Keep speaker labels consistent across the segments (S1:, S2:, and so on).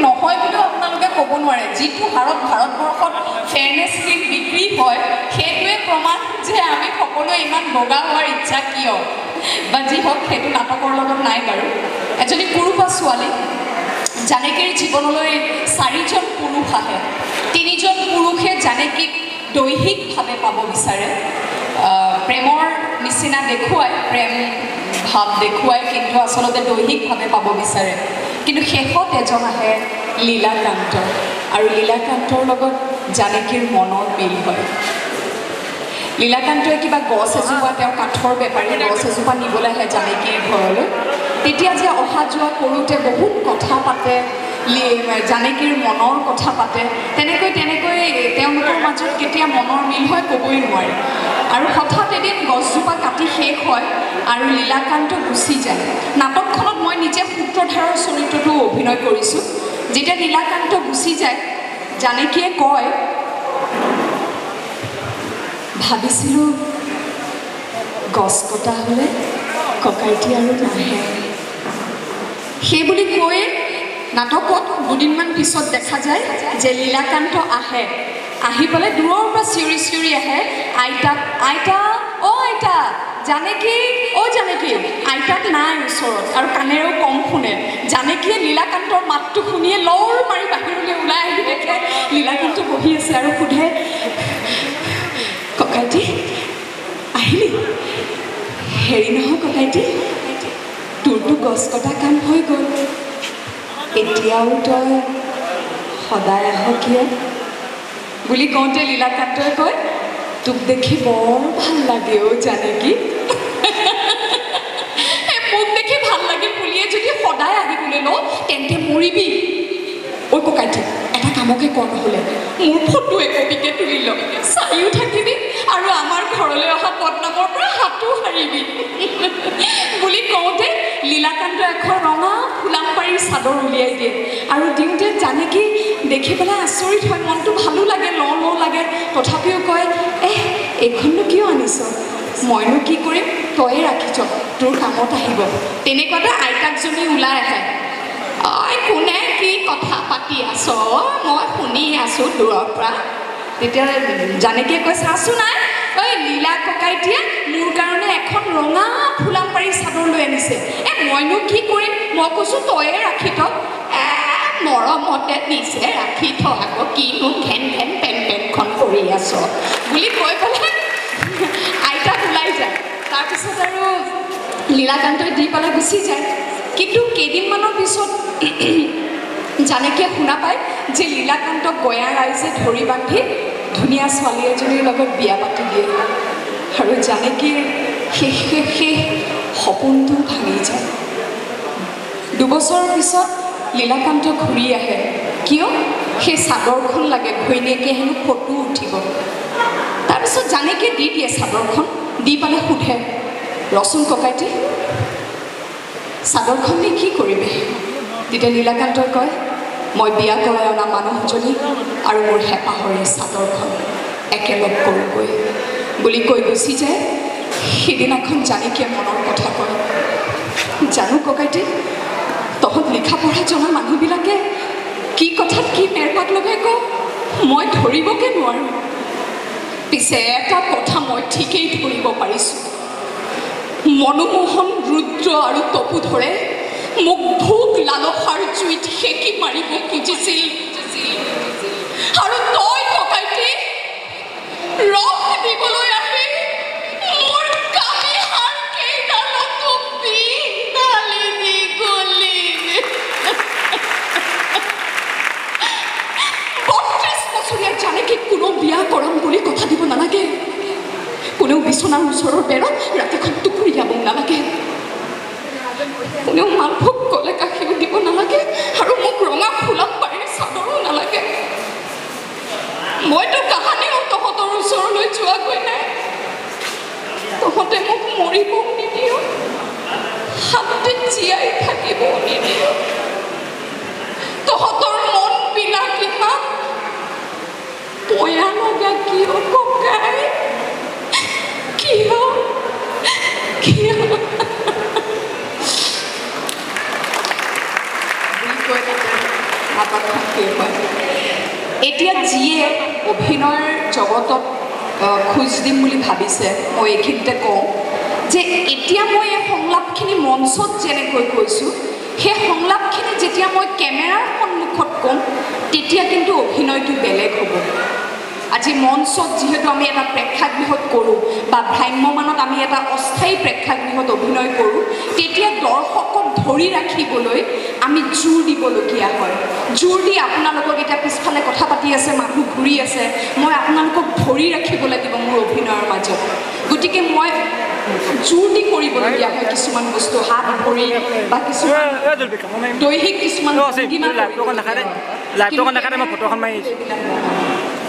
S1: নহয় বুলিও আপোনালোকে ক'ব নোৱাৰে যিটো হাৰত ভাৰতবৰ্ষত ফেয়াৰনেছ ক্ৰীম বিক্ৰী হয় সেইটোৱে প্ৰমাণ যে আমি সকলোৱে ইমান বগা হোৱাৰ ইচ্ছা কিয় বা যি হওক সেইটো নাটকৰ লগত নাই বাৰু এজনী পুৰুষ বা ছোৱালী জানকীৰ জীৱনলৈ 4জন পুৰুষ আহে 3জন পুৰুষে জানকীক দৈহিকভাৱে পাব বিচাৰে প্ৰেমৰ নিচিনা দেখুৱাই প্ৰেম ভাৱ দেখুৱাই কিন্তু আচলতে দৈহিকভাৱে পাব বিচাৰে কিন্তু শেষত এজন আহে লীলাকান্ত আৰু লীলাকান্তৰ লগত জানকীৰ মনৰ মিল হয় লীলাকান্তই কিবা গছ এজোপা তেওঁ কাঠৰ বেপাৰী গছ এজোপা নিবলৈ আহে জানকীৰ ঘৰলৈ তেতিয়া যে অহা যোৱা কৰোঁতে বহুত কথা পাতে জানকীৰ মনৰ কথা পাতে তেনেকৈ তেওঁলোকৰ মাজত কেতিয়া মনৰ মিল হয় ক'বই নোৱাৰে আৰু হঠাৎ এদিন গছজোপা কাটি শেষ হয় আৰু লীলাকান্ত গুচি যায় নাটকখনত মই নিজে সূত্ৰধাৰৰ চৰিত্ৰটো অভিনয় কৰিছোঁ যেতিয়া লীলাকান্ত গুচি যায় জানকীয়ে কয় ভাবিছিলোঁ গছ কটা হ'লে ককাইটি আৰু নাহে সেইবুলি কৈ নাটকত দুদিনমান পিছত দেখা যায় যে লীলাকান্ত আহে আহি পেলাই দূৰৰ পৰা চিঞৰি চিঞৰি আহে আইতাক আইতা অ' আইতা জানকী অ' জানকী আইতাক নাই ওচৰত আৰু কাণেৰেও কম শুনে জানকীয়ে লীলাকান্তৰ মাতটো শুনিয়ে লৰ মাৰি বাহিৰলৈ ওলাই আহি দেখে লীলাকান্ত বহি আছে আৰু সোধে ককাইটি আহিলি হেৰি নহয় ককাইটি তোৰতো গছ কটা কাম হৈ গ'ল এতিয়াও তই সদায় আহ কিয় বুলি কওঁতে লীলাকান্তই কয় তোক দেখি বৰ ভাল লাগে অ' জানকী মোক দেখি ভাল লাগে বুলিয়ে যদি সদায় আহিবলৈ লওঁ তেন্তে মৰিবি ঐ ককাইটি এটা কামকে কৰ নহ'লে মোৰ ফটো একপিকে তুলি ল চাইও থাকিবি আৰু আমাৰ ঘৰলৈ অহা বদনামৰ পৰা হাতো সাৰিবি বুলি কওঁতে লীলাকান্ত এখন ৰঙা ফুলামপাৰীৰ চাদৰ উলিয়াই দিয়ে আৰু দিওঁতে জানকী দেখি পেলাই আচৰিত হয় মনটো ভালো লাগে লওঁ লাগে তথাপিও কয় এইখননো কিয় আনিছ মইনো কি কৰিম তয়ে ৰাখি থ তোৰ কামত আহিব তেনেকুৱাতে আইতাকজনী ওলাই আহে কোনে কি কথা পাতি আছ মই শুনি আছোঁ দূৰৰ পৰা তেতিয়া জানকীয়ে কৈ চাচোন নাই ঐ লীলা ককাইটিয়ে মোৰ কাৰণে এখন ৰঙা ফুলামপাৰী চাদৰ লৈ আনিছে মইনো কি কৰিম মই কৈছোঁ তয়ে ৰাখি থ মৰমতে দিছে ৰাখি থ আকৌ কিনো ঘেন ঘেন পেন পেনখন কৰি আছ বুলি কৈ পেলাই আইতাক ওলাই যায় তাৰপিছত আৰু লীলাকান্তই দি পেলাই গুচি যায় কিন্তু কেইদিনমানৰ পিছত জানকীয়ে শুনা পায় যে লীলাকান্তক গঞা ৰাইজে ধৰি বান্ধি ধুনীয়া ছোৱালী এজনীৰ লগত বিয়া পাতি দিয়ে আৰু জানকীৰ শেষ সপোনটো ভাঙি যায় 2 বছৰৰ পিছত লীলাকান্ত ঘূৰি আহে কিয় সেই চাদৰখন লাগে ঘৈণীয়েকে হেনো ফটো উঠিব তাৰপিছত জানকীয়ে দি দিয়ে চাদৰখন দি পেলাই সোধে ৰচোন ককাইটি চাদৰখন নি কি কৰিবি তেতিয়া লীলাকান্তই কয় মই বিয়া কৰাই অনা মানুহজনী আৰু মোৰ হেঁপাহৰ এই চাদৰখন একেলগ কৰোঁগৈ বুলি কৈ গুচি যায় সেইদিনাখন জানকীয়ে মনৰ কথা কয় জানো ককাইটি তহঁত লিখা পঢ়া জনা মানুহবিলাকে কি কথাত কি মেৰপাত লগাই কওঁ মই ধৰিবকে নোৱাৰোঁ পিছে এটা কথা মই ঠিকেই ধৰিব পাৰিছোঁ মনোমোহন ৰুদ্ৰ আৰু তপোধৰে মোক ভোক লালসাৰ জুইত সেকি মাৰিব খুজিছিল আৰু তই ককাইটি ৰস দিবলৈ আহি মোৰ কামি হাড় কেইডালতো বিষ ঢালি দি গলি 32 বছৰীয়া জানকীক কোনো বিয়া কৰাম বুলি কথা দিব নালাগে কোনেও বিচনাৰ ওচৰৰ বেৰত ৰাতিখন টুকুৰিয়াব নালাগে কোনেও মালভোগ গ'লে গাখীৰো দিব নালাগে আৰু মোক ৰঙা ফুলামপাৰীৰ চাদৰো নালাগে মইতো কাহানিও তহঁতৰ ওচৰলৈ যোৱাগৈ নাই তহঁতে মোক মৰিব নিদিও শান্তিত জীয়াই থাকিব নিদিও তহঁতৰ মন বিলাক ইমান পয়া লগা কিয় ককাই কিয় নাটক সংবাদখন শেষ হয় এতিয়া যিয়ে অভিনয়ৰ জগতত খোজ দিম বুলি ভাবিছে মই এইখিনিতে কওঁ যে এতিয়া মই এই সংলাপখিনি মঞ্চত যেনেকৈ কৈছোঁ সেই সংলাপখিনি যেতিয়া মই কেমেৰাৰ সন্মুখত ক'ম তেতিয়া কিন্তু অভিনয়টো বেলেগ হ'ব আজি মঞ্চত যিহেতু আমি এটা প্ৰেক্ষাগৃহত কৰোঁ বা ভ্ৰাম্যমানত আমি এটা অস্থায়ী প্ৰেক্ষাগৃহত অভিনয় কৰোঁ তেতিয়া দৰ্শকক ধৰি ৰাখিবলৈ আমি জোৰ দিবলগীয়া হয় জোৰ দি আপোনালোকক এতিয়া পিছফালে কথা পাতি আছে মানুহ ঘূৰি আছে মই আপোনালোকক ধৰি ৰাখিব লাগিব মোৰ অভিনয়ৰ মাজত গতিকে মই জোৰ দি কৰিবলগীয়া হয় কিছুমান বস্তু হাত ভৰি বা কিছুমান দৈহিক কিছুমান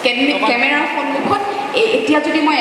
S1: কেমেৰাৰ সন্মুখত এতিয়া যদি মই